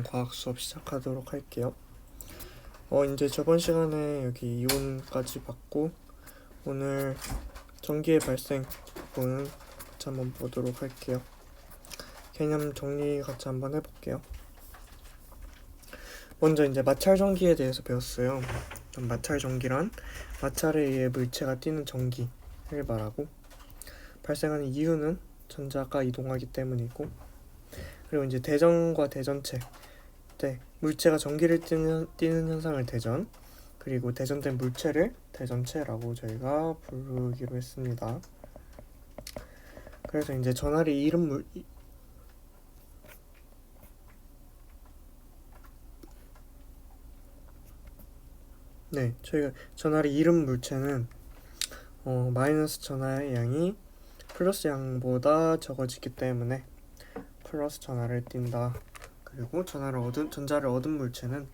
이론 과학 수업 시작하도록 할게요. 이제 저번 시간에 여기 이온까지 봤고, 오늘 전기의 발생 부분 같이 한번 보도록 할게요. 개념 정리 같이 한번 해볼게요. 먼저 이제 마찰 전기에 대해서 배웠어요. 마찰 전기란 마찰에 의해 물체가 띠는 전기를 말하고, 발생하는 이유는 전자가 이동하기 때문이고, 그리고 이제 대전과 대전체 때 물체가 전기를 띠는 현상을 대전, 그리고 대전된 물체를 대전체라고 저희가 부르기로 했습니다. 그래서 이제 전하리 이름 저희가 전하리 이름 물체는 마이너스 전하의 양이 플러스 양보다 적어지기 때문에 플러스 전하를 띈다. 그리고 전자를 얻은 물체는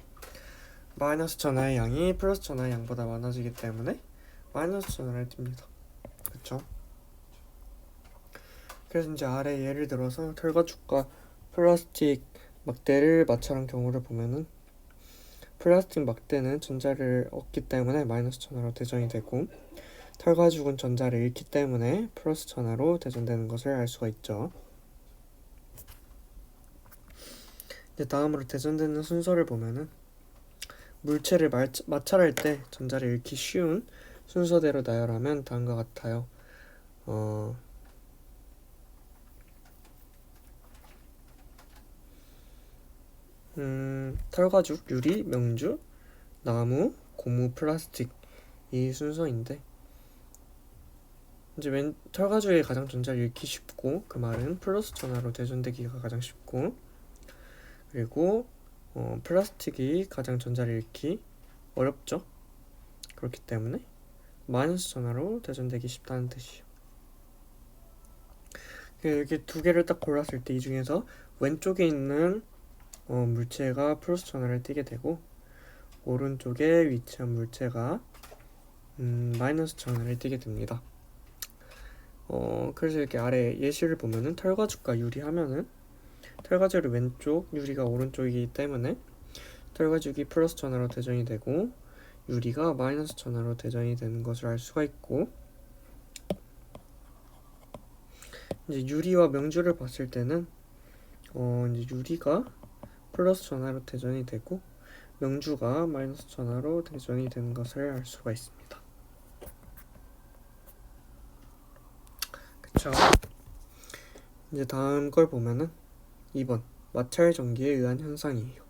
마이너스 전하의 양이 플러스 전하의 양보다 많아지기 때문에 마이너스 전하를 띱니다. 그쵸? 그래서 이제 아래 예를 들어서 털과축과 플라스틱 막대를 마찰한 경우를 보면은, 플라스틱 막대는 전자를 얻기 때문에 마이너스 전하로 대전이 되고, 털과죽은 전자를 잃기 때문에 플러스 전하로 대전되는 것을 알 수가 있죠. 이제 다음으로 대전되는 순서를 보면은, 물체를 마찰할 때 전자를 잃기 쉬운 순서대로 나열하면 다음과 같아요. 털과죽, 유리, 명주, 나무, 고무, 플라스틱, 이 순서인데, 이제 털과죽이 가장 전자를 잃기 쉽고, 그 말은 플러스 전하로 대전되기가 가장 쉽고, 그리고 플라스틱이 가장 전자를 잃기 어렵죠. 그렇기 때문에 마이너스 전하로 대전되기 쉽다는 뜻이에요. 이렇게 두 개를 딱 골랐을 때 이 중에서 왼쪽에 있는 물체가 플러스 전하를 띠게 되고, 오른쪽에 위치한 물체가 마이너스 전하를 띠게 됩니다. 그래서 이렇게 아래 예시를 보면은 털과죽과 유리 하면은, 털과죽이 왼쪽, 유리가 오른쪽이기 때문에 털과죽이 플러스 전하로 대전이 되고 유리가 마이너스 전하로 대전이 되는 것을 알 수가 있고, 이제 유리와 명주를 봤을 때는 이제 유리가 플러스 전하로 대전이 되고 명주가 마이너스 전하로 대전이 되는 것을 알 수가 있습니다. 그쵸? 이제 다음 걸 보면은 2번 마찰 전기에 의한 현상이에요.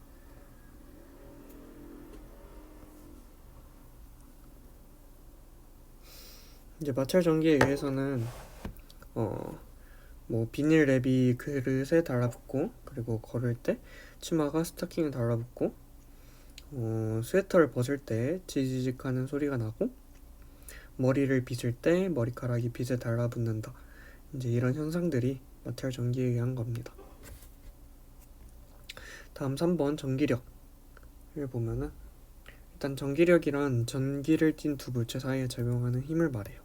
이제 마찰 전기에 의해서는 비닐 랩이 그릇에 달라붙고, 그리고 걸을 때 치마가 스타킹에 달라붙고, 스웨터를 벗을 때 지지직하는 소리가 나고, 머리를 빗을 때 머리카락이 빗에 달라붙는다. 이제 이런 현상들이 마찰 전기에 의한 겁니다. 다음 3번 전기력을 보면은, 일단 전기력이란 전기를 띤 두 물체 사이에 작용하는 힘을 말해요.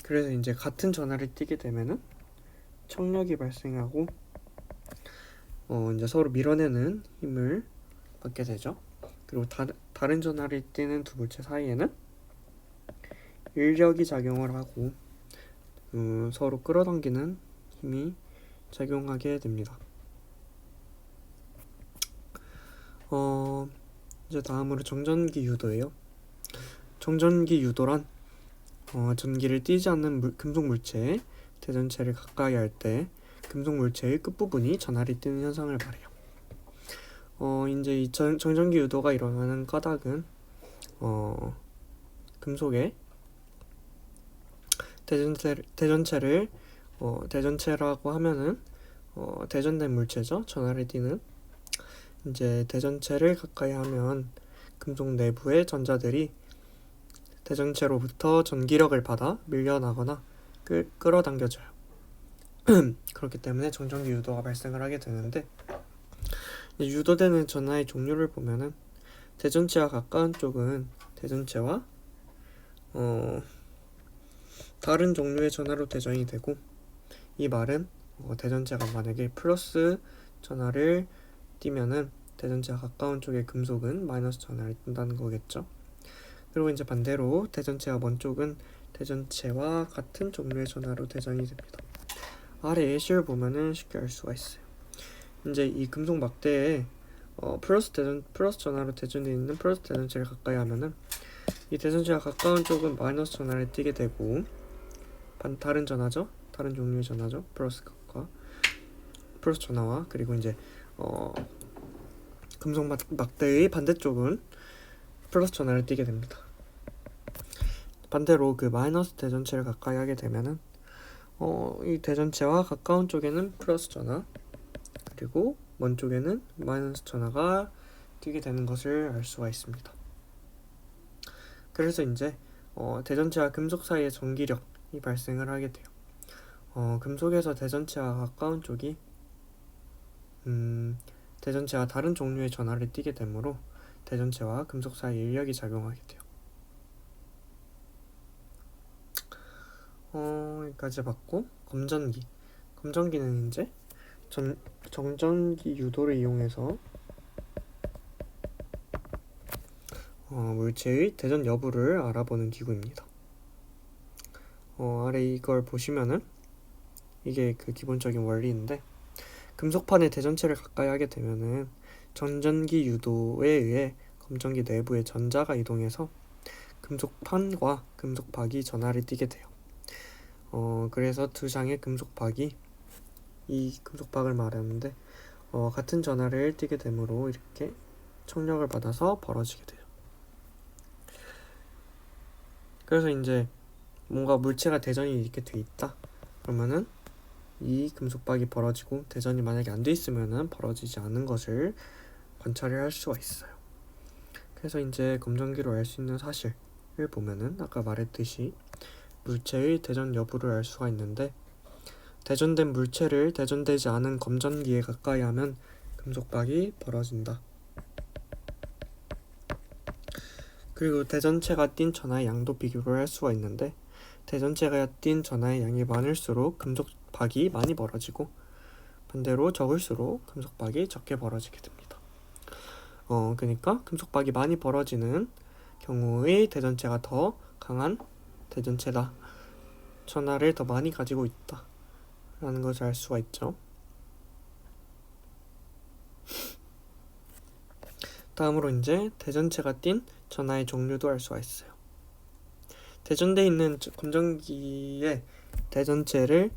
그래서 이제 같은 전하를 띠게 되면은 청력이 발생하고, 이제 서로 밀어내는 힘을 받게 되죠. 그리고 다른 전하를 띠는 두 물체 사이에는 인력이 작용을 하고, 서로 끌어당기는 힘이 작용하게 됩니다. 이제 다음으로 정전기 유도예요. 정전기 유도란 전기를 띠지 않는 금속 물체에 대전체를 가까이 할 때 금속 물체의 끝부분이 전하를 띠는 현상을 말해요. 이제 이 정전기 유도가 일어나는 까닭은 금속의 대전체를 대전체라고 하면은 대전된 물체죠. 전하를 띠는. 이제 대전체를 가까이 하면 금속 내부의 전자들이 대전체로부터 전기력을 받아 밀려나거나 끌어당겨져요. 그렇기 때문에 정전기 유도가 발생을 하게 되는데, 유도되는 전하의 종류를 보면은 대전체와 가까운 쪽은 대전체와 다른 종류의 전하로 대전이 되고, 이 말은 대전체가 만약에 플러스 전하를 띠면은 대전체와 가까운 쪽의 금속은 마이너스 전하를 띈다는 거겠죠. 그리고 이제 반대로 대전체와 먼 쪽은 대전체와 같은 종류의 전하로 대전이 됩니다. 아래 예시를 보면은 쉽게 알 수가 있어요. 이제 이 금속 막대에 플러스 전하로 대전되어 있는 플러스 대전체를 가까이 하면은 이 대전체와 가까운 쪽은 마이너스 전하를 띠게 되고 다른 전하죠. 다른 종류의 전하죠. 플러스 전하와 그리고 이제 금속 막대의 반대쪽은 플러스 전하를 띠게 됩니다. 반대로 그 마이너스 대전체를 가까이 하게 되면은 이 대전체와 가까운 쪽에는 플러스 전하 그리고 먼 쪽에는 마이너스 전하가 띠게 되는 것을 알 수가 있습니다. 그래서 이제 대전체와 금속 사이의 전기력이 발생을 하게 돼요. 금속에서 대전체와 가까운 쪽이 대전체와 다른 종류의 전하를 띠게 되므로 대전체와 금속 사이 인력이 작용하게 돼요. 여기까지 봤고 검전기는 이제 정전기 유도를 이용해서 물체의 대전 여부를 알아보는 기구입니다. 아래 이걸 보시면은 이게 그 기본적인 원리인데 금속판의 대전체를 가까이 하게 되면은 정전기 유도에 의해 검전기 내부의 전자가 이동해서 금속판과 금속박이 전하를 띠게 돼요. 그래서 두 장의 금속박이 이 금속박을 말하는데 같은 전하를 띠게 되므로 이렇게 청력을 받아서 벌어지게 돼요. 그래서 이제 뭔가 물체가 대전이 이렇게 돼 있다 그러면은 이 금속박이 벌어지고 대전이 만약에 안 돼 있으면은 벌어지지 않은 것을 관찰을 할 수가 있어요. 그래서 이제 검전기로 알 수 있는 사실을 보면은 아까 말했듯이 물체의 대전 여부를 알 수가 있는데 대전된 물체를 대전되지 않은 검전기에 가까이 하면 금속박이 벌어진다. 그리고 대전체가 띈 전하의 양도 비교를 할 수가 있는데 대전체가 띈 전하의 양이 많을수록 금속박이 많이 벌어지고 반대로 적을수록 금속박이 적게 벌어지게 됩니다. 그러니까 금속박이 많이 벌어지는 경우의 대전체가 더 강한 대전체다. 전하를 더 많이 가지고 있다. 라는 것을 알 수가 있죠. 다음으로 이제 대전체가 띈 전하의 종류도 알 수가 있어요. 대전되어 있는 검전기의 대전체를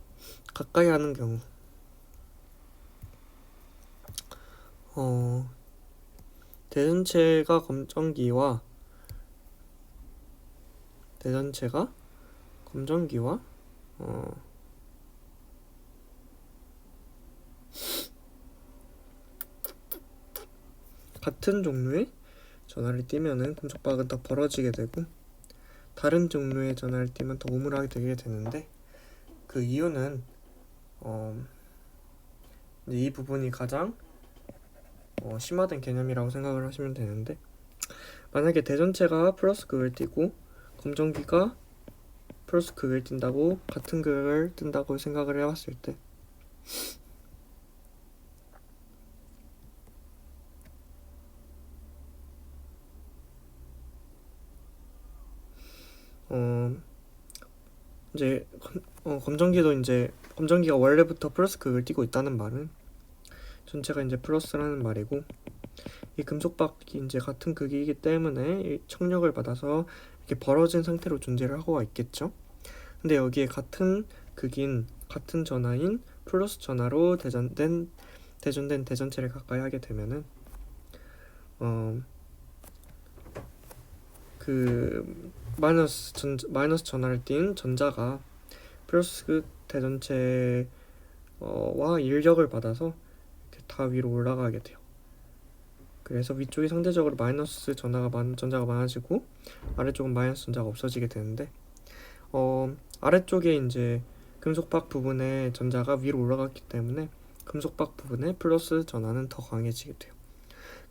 가까이 하는 경우 대전체가 검전기와 같은 종류의 전하를 띠면은 금속박은 더 벌어지게 되고 다른 종류의 전하를 띠면 더 우물하게 되게 되는데 그 이유는 이 부분이 가장 심화된 개념이라고 생각을 하시면 되는데 만약에 대전체가 플러스 극을 띠고 검전기가 플러스 극을 띈다고 같은 극을 뜬다고 생각을 해봤을 때 이제 검전기가 원래부터 플러스 극을 띠고 있다는 말은 전체가 이제 플러스라는 말이고 이 금속박이 이제 같은 극이기 때문에 이 청력을 받아서 이렇게 벌어진 상태로 존재를 하고 있겠죠. 근데 여기에 같은 극인 같은 전하인 플러스 전하로 대전된 대전체를 가까이 하게 되면은 그 마이너스 전하를 띈 전자가 플러스 대전체와 인력을 받아서 이렇게 다 위로 올라가게 돼요. 그래서 위쪽이 상대적으로 마이너스 전자가 많아지고 아래쪽은 마이너스 전자가 없어지게 되는데 아래쪽에 이제 금속박 부분의 전자가 위로 올라갔기 때문에 금속박 부분의 플러스 전하는 더 강해지게 돼요.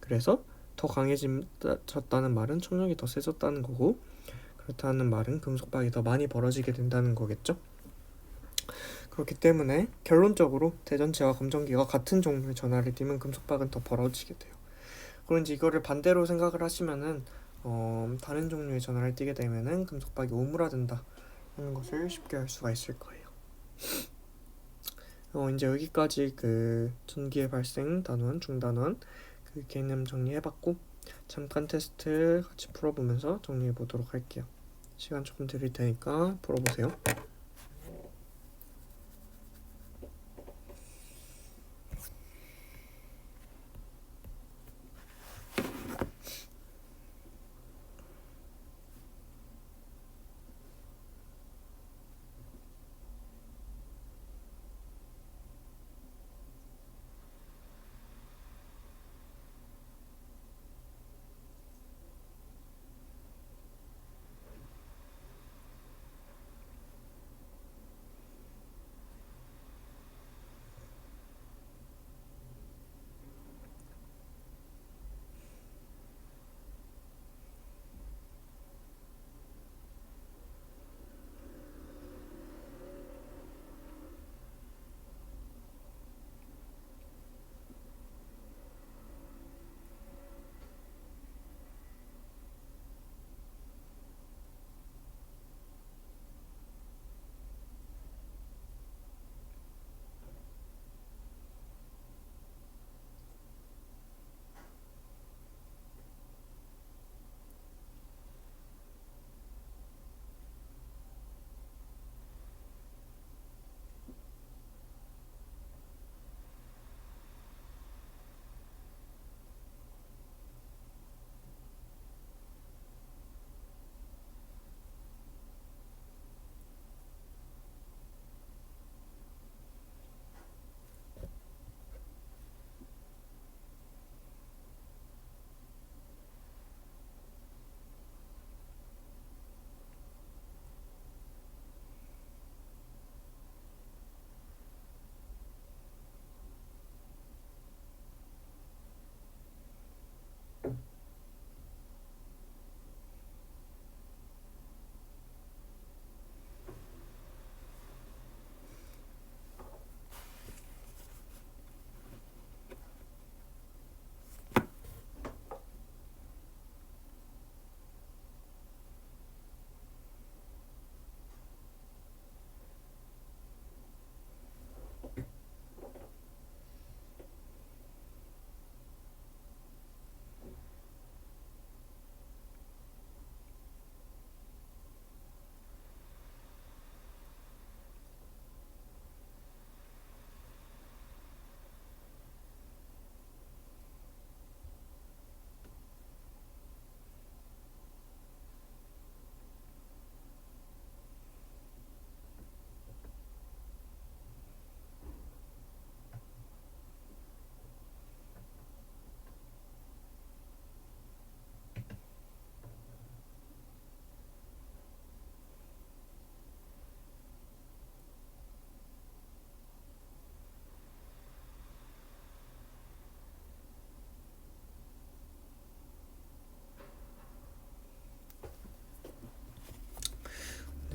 그래서 더 강해졌다는 말은 청력이 더 세졌다는 거고 그렇다는 말은 금속박이 더 많이 벌어지게 된다는 거겠죠. 그렇기 때문에 결론적으로 대전체와 검정기가 같은 종류의 전하를 띠면 금속박은 더 벌어지게 돼요. 그런지 이거를 반대로 생각을 하시면은 다른 종류의 전하를 띠게 되면은 금속박이 오므라든다 하는 것을 쉽게 알 수가 있을 거예요. 이제 여기까지 그 전기의 발생 단원, 중단원 그 개념 정리해봤고 잠깐 테스트 같이 풀어보면서 정리해보도록 할게요. 시간 조금 드릴 테니까 풀어보세요.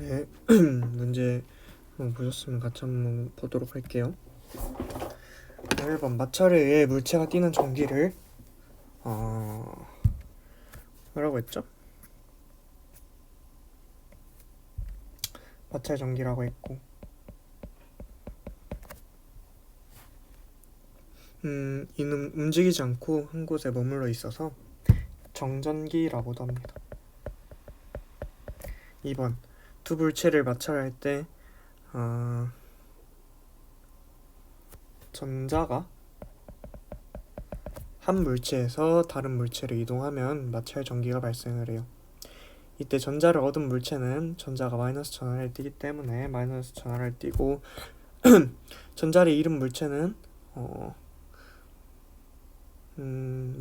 네, 문제 보셨으면 같이 한번 보도록 할게요. 1번 마찰에 의해 물체가 띠는 전기를 뭐라고 했죠? 마찰 전기라고 했고 이는 움직이지 않고 한 곳에 머물러 있어서 정전기라고도 합니다. 2번 두 물체를 마찰할 때 전자가 한 물체에서 다른 물체로 이동하면 마찰 전기가 발생을 해요. 이때 전자를 얻은 물체는 전자가 마이너스 전하를 띠기 때문에 마이너스 전하를 띠고 전자를 잃은 물체는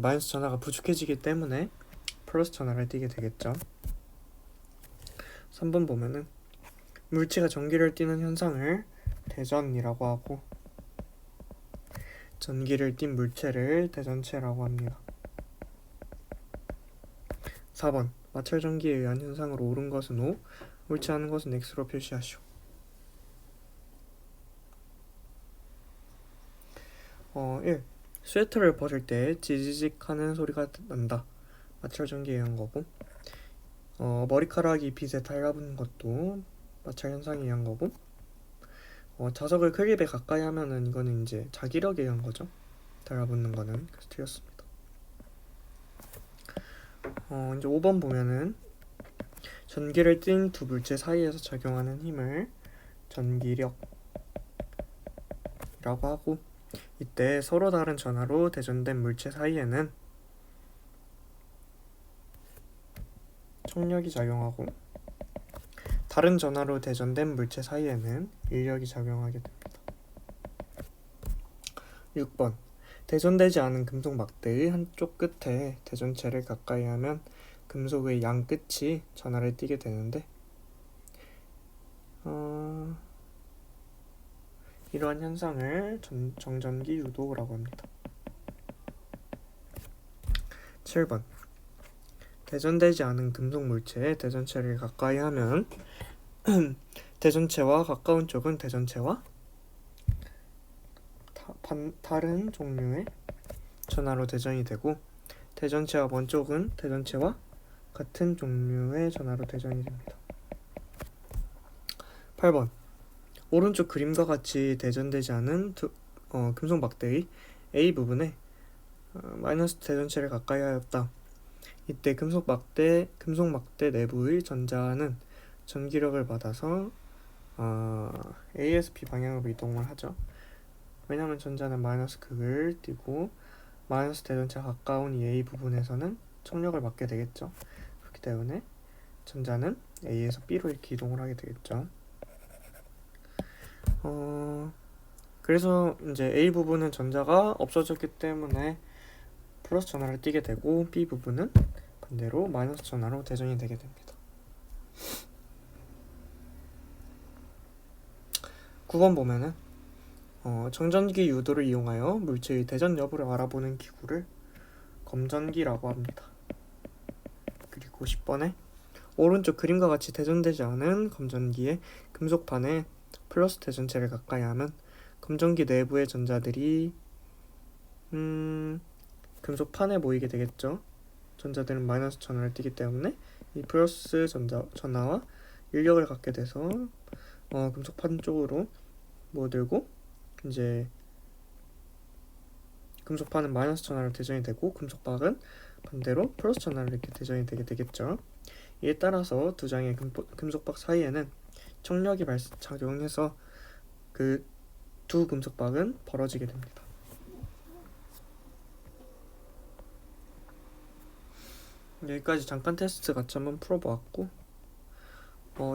마이너스 전하가 부족해지기 때문에 플러스 전하를 띠게 되겠죠. 3번 보면은 물체가 전기를 띠는 현상을 대전이라고 하고 전기를 띤 물체를 대전체라고 합니다. 4번 마찰 전기에 의한 현상으로 옳은 것은 O, 옳지 않은 것은 X로 표시하시오. 1. 스웨터를 벗을 때 지지직 하는 소리가 난다. 마찰 전기에 의한 거고, 머리카락이 빗에 달라붙는 것도 마찰 현상에 의한 거고, 자석을 클립에 가까이 하면은 이거는 이제 자기력에 의한 거죠. 달라붙는 거는. 그래서 틀렸습니다. 이제 5번 보면은 전기를 띤 두 물체 사이에서 작용하는 힘을 전기력이라고 하고, 이때 서로 다른 전하로 대전된 물체 사이에는 청력이 작용하고, 다른 전하로 대전된 물체 사이에는 인력이 작용하게 됩니다. 6번 대전되지 않은 금속 막대의 한쪽 끝에 대전체를 가까이 하면 금속의 양 끝이 전하를 띠게 되는데, 이러한 현상을 정전기 유도라고 합니다. 7번 대전되지 않은 금속 물체에 대전체를 가까이 하면 대전체와 가까운 쪽은 대전체와 다른 종류의 전하로 대전이 되고, 대전체와 먼 쪽은 대전체와 같은 종류의 전하로 대전이 됩니다. 8번 오른쪽 그림과 같이 대전되지 않은 금속 막대의 A 부분에 마이너스 대전체를 가까이 하였다. 이때 금속 막대 내부의 전자는 전기력을 받아서 A에서 B 방향으로 이동을 하죠. 왜냐하면 전자는 마이너스 극을 띠고 마이너스 대전체가 가까운 이 A 부분에서는 청력을 받게 되겠죠. 그렇기 때문에 전자는 A에서 B로 이렇게 이동을 하게 되겠죠. 그래서 이제 A 부분은 전자가 없어졌기 때문에 플러스 전하를 띠게 되고, B 부분은 반대로 마이너스 전하로 대전이 되게 됩니다. 9번 보면은 정전기 유도를 이용하여 물체의 대전 여부를 알아보는 기구를 검전기라고 합니다. 그리고 10번에 오른쪽 그림과 같이 대전되지 않은 검전기의 금속판에 플러스 대전체를 가까이 하면 검전기 내부의 전자들이 금속판에 모이게 되겠죠. 전자들은 마이너스 전하를 띠기 때문에 이 플러스 전하와 인력을 갖게 돼서 금속판 쪽으로 모여들고, 이제 금속판은 마이너스 전하로 대전이 되고 금속박은 반대로 플러스 전하로 이렇게 대전이 되게 되겠죠. 이에 따라서 두 장의 금속박 사이에는 청력이 작용해서 그 두 금속박은 벌어지게 됩니다. 여기까지 잠깐 테스트 같이 한번 풀어보았고,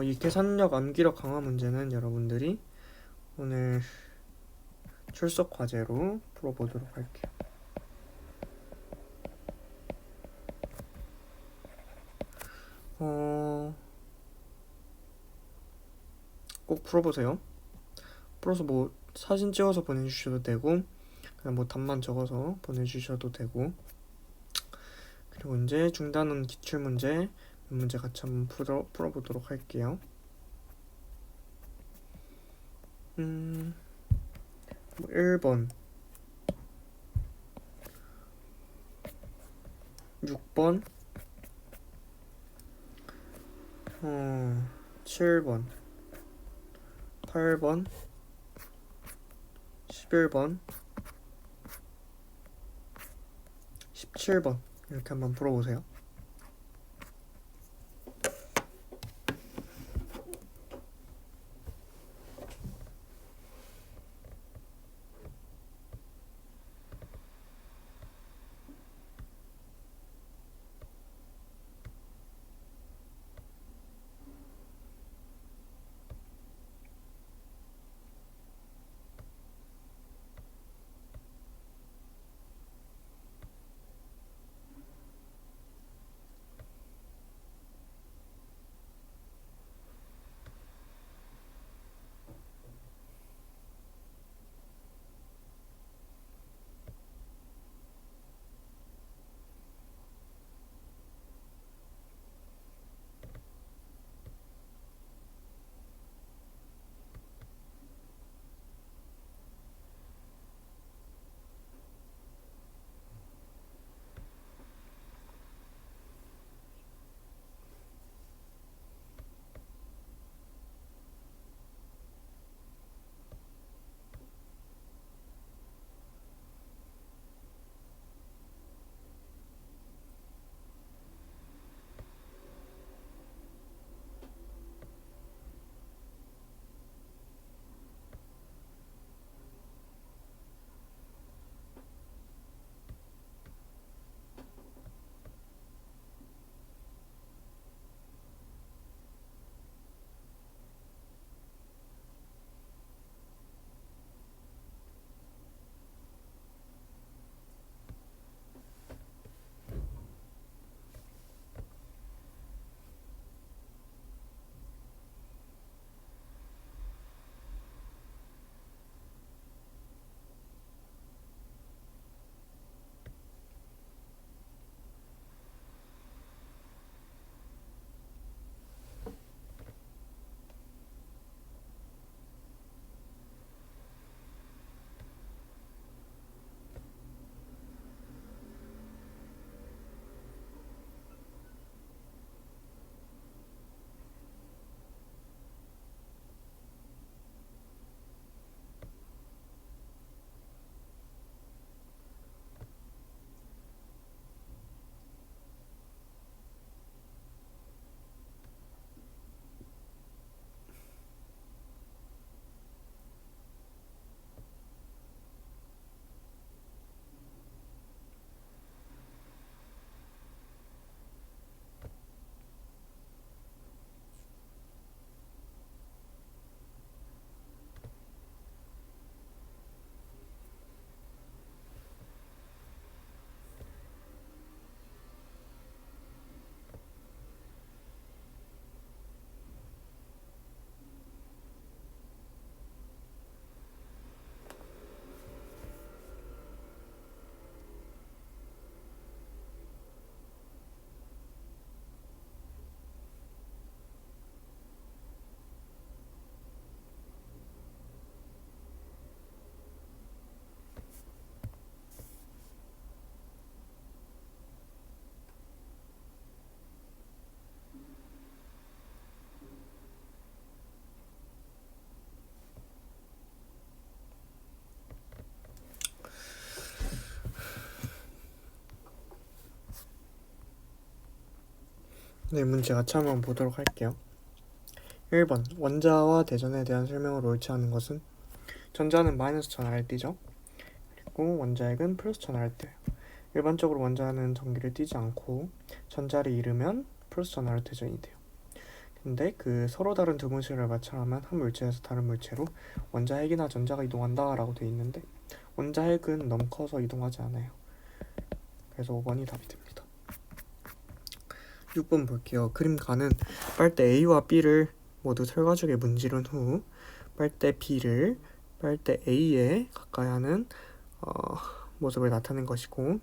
이 계산력 암기력 강화 문제는 여러분들이 오늘 출석 과제로 풀어보도록 할게요. 꼭 풀어보세요. 풀어서 뭐 사진 찍어서 보내주셔도 되고, 그냥 뭐 답만 적어서 보내주셔도 되고, 그리고 이제 중단원 기출문제 몇 문제 같이 한번 풀어보도록 할게요. 1번 6번 7번 8번 11번 17번 이렇게 한번 풀어보세요. 네, 문제 같이 한번 보도록 할게요. 1번 원자와 대전에 대한 설명으로 옳지 않은 것은 전자는 마이너스 전하를 띠죠. 그리고 원자핵은 플러스 전하를 띠요. 일반적으로 원자는 전기를 띠지 않고 전자를 잃으면 플러스 전하로 대전이 돼요. 근데 그 서로 다른 두 물체를 마찰하면 한 물체에서 다른 물체로 원자핵이나 전자가 이동한다 라고 되어 있는데 원자핵은 너무 커서 이동하지 않아요. 그래서 5번이 답이 됩니다. 6번 볼게요. 그림 가는 빨대 A와 B를 모두 털가죽에 문지른 후 빨대 B를 빨대 A에 가까이 하는 모습을 나타낸 것이고,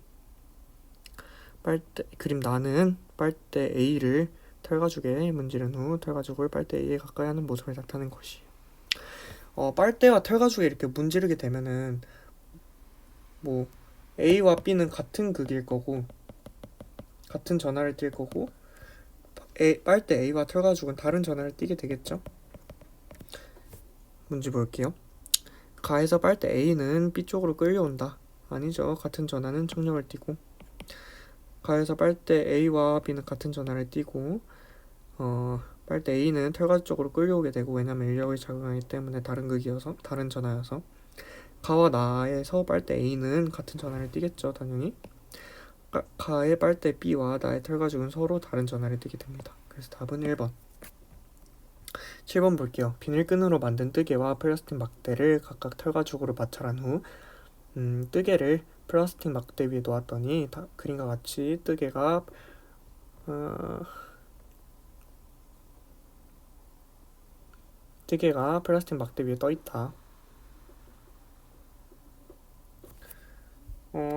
그림 나는 빨대 A를 털가죽에 문지른 후 털가죽을 빨대 A에 가까이 하는 모습을 나타낸 것이에요. 빨대와 털가죽에 이렇게 문지르게 되면은 뭐 A와 B는 같은 극일 거고 같은 전하를 띌 거고 빨대 A와 털가죽은 다른 전하를 띠게 되겠죠. 문제 볼게요. 가에서 빨대 A는 B 쪽으로 끌려온다. 아니죠. 같은 전하는 청력을 띠고, 가에서 빨대 A와 B는 같은 전하를 띠고 빨대 A는 털가죽 쪽으로 끌려오게 되고, 왜냐면 인력을 작용하기 때문에 다른 극이어서 다른 전하여서 가와 나에서 빨대 A는 같은 전하를 띠겠죠. 당연히 가의 빨대 B와 나의 털가죽은 서로 다른 전하를 띠게 됩니다. 그래서 답은 1번. 7번 볼게요. 비닐끈으로 만든 뜨개와 플라스틱 막대를 각각 털가죽으로 마찰한 후 뜨개를 플라스틱 막대 위에 놓았더니 그림과 같이 뜨개가 플라스틱 막대 위에 떠 있다.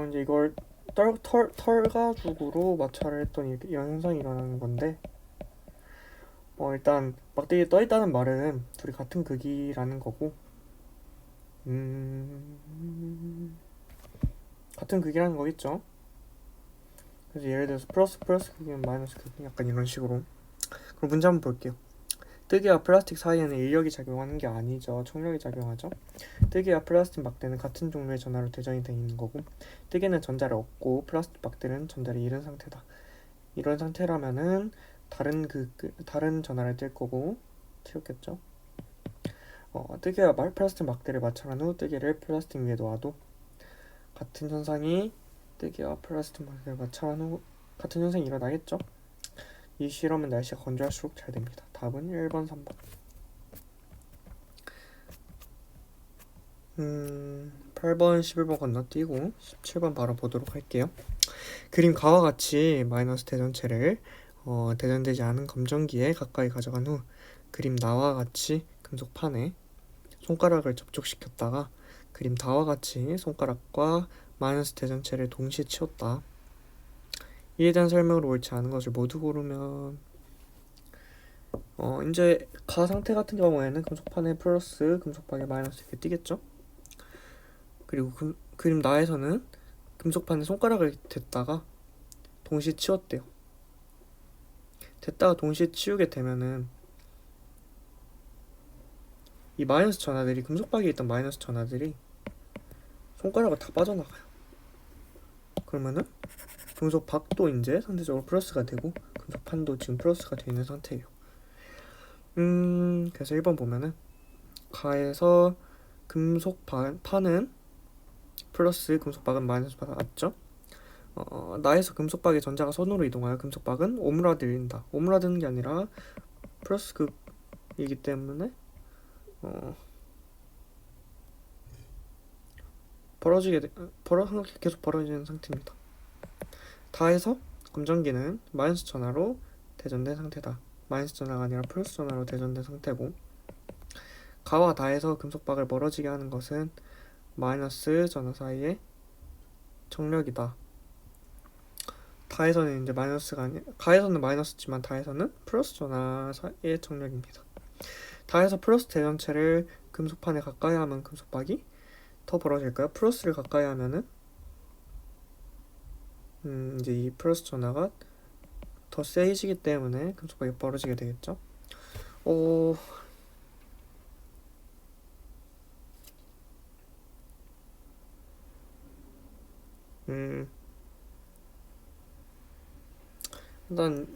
이제 이걸 털가죽으로 마찰을 했더니 이런 현상이 일어나는 건데, 일단 막대 위에 떠 있다는 말은 둘이 같은 극이라는 거고, 같은 극이라는 거겠죠. 그래서 예를 들어서 플러스 극이면 마이너스 극, 약간 이런 식으로. 그럼 문제 한번 볼게요. 뜨개와 플라스틱 사이에는 인력이 작용하는 게 아니죠. 총력이 작용하죠. 뜨개와 플라스틱 막대는 같은 종류의 전하로 대전이 되어 있는 거고, 뜨개는 전자를 얻고 플라스틱 막대는 전자를 잃은 상태다. 이런 상태라면은 다른 전하를 뗄 거고 튀었겠죠. 뜨개와 플라스틱 막대를 마찰한 후 뜨개를 플라스틱 위에 놓아도 같은 현상이 뜨개와 플라스틱 막대를 마찰한 후 같은 현상이 일어나겠죠. 이 실험은 날씨가 건조할수록 잘 됩니다. 답은 1번, 3번. 8번, 11번 건너뛰고 17번 바로 보도록 할게요. 그림 가와 같이 마이너스 대전체를 대전되지 않은 검정기에 가까이 가져간 후 그림 나와 같이 금속판에 손가락을 접촉시켰다가 그림 다와 같이 손가락과 마이너스 대전체를 동시에 치웠다. 이에 대한 설명으로 옳지 않은 것을 모두 고르면 이제 가 상태 같은 경우에는 금속판에 플러스, 금속박에 마이너스 이렇게 띄겠죠. 그리고 그림 나에서는 금속판에 손가락을 댔다가 동시에 치웠대요. 댔다가 동시에 치우게 되면은 이 마이너스 전하들이, 금속박에 있던 마이너스 전하들이 손가락을 다 빠져나가요. 그러면은 금속박도 이제 상대적으로 플러스가 되고 금속판도 지금 플러스가 되어 있는 상태예요. 그래서 1번 보면은 가에서 금속판은 플러스, 금속박은 마이너스 받아왔죠. 나에서 금속박의 전자가 선으로 이동하여 금속박은 오므라들린다. 오므라드는 게 아니라 플러스 극이기 때문에 계속 벌어지는 상태입니다. 다에서 검정기는 마이너스 전하로 대전된 상태다. 마이너스 전하가 아니라 플러스 전하로 대전된 상태고, 가와 다에서 금속박을 멀어지게 하는 것은 마이너스 전하 사이의 정력이다. 다에서는 이제 마이너스가 아니, 가에서는 마이너스지만 다에서는 플러스 전하 사이의 정력입니다. 다에서 플러스 대전체를 금속판에 가까이 하면 금속박이 더 벌어질까요? 플러스를 가까이 하면은 이제 이 플러스 전하가 더 세지기 때문에 금속박이 벌어지게 되겠죠. 일단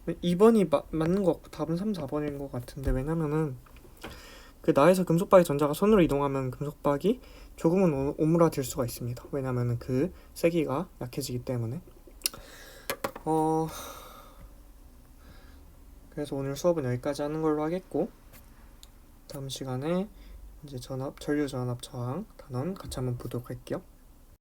2번이 맞는 것 같고 답은 3, 4번인 것 같은데, 왜냐면은 그 나에서 금속박의 전자가 손으로 이동하면 금속박이 조금은 오므라들 수가 있습니다. 왜냐면은 그 세기가 약해지기 때문에. 그래서 오늘 수업은 여기까지 하는 걸로 하겠고, 다음 시간에 이제 전류 전압 저항 단원 같이 한번 보도록 할게요.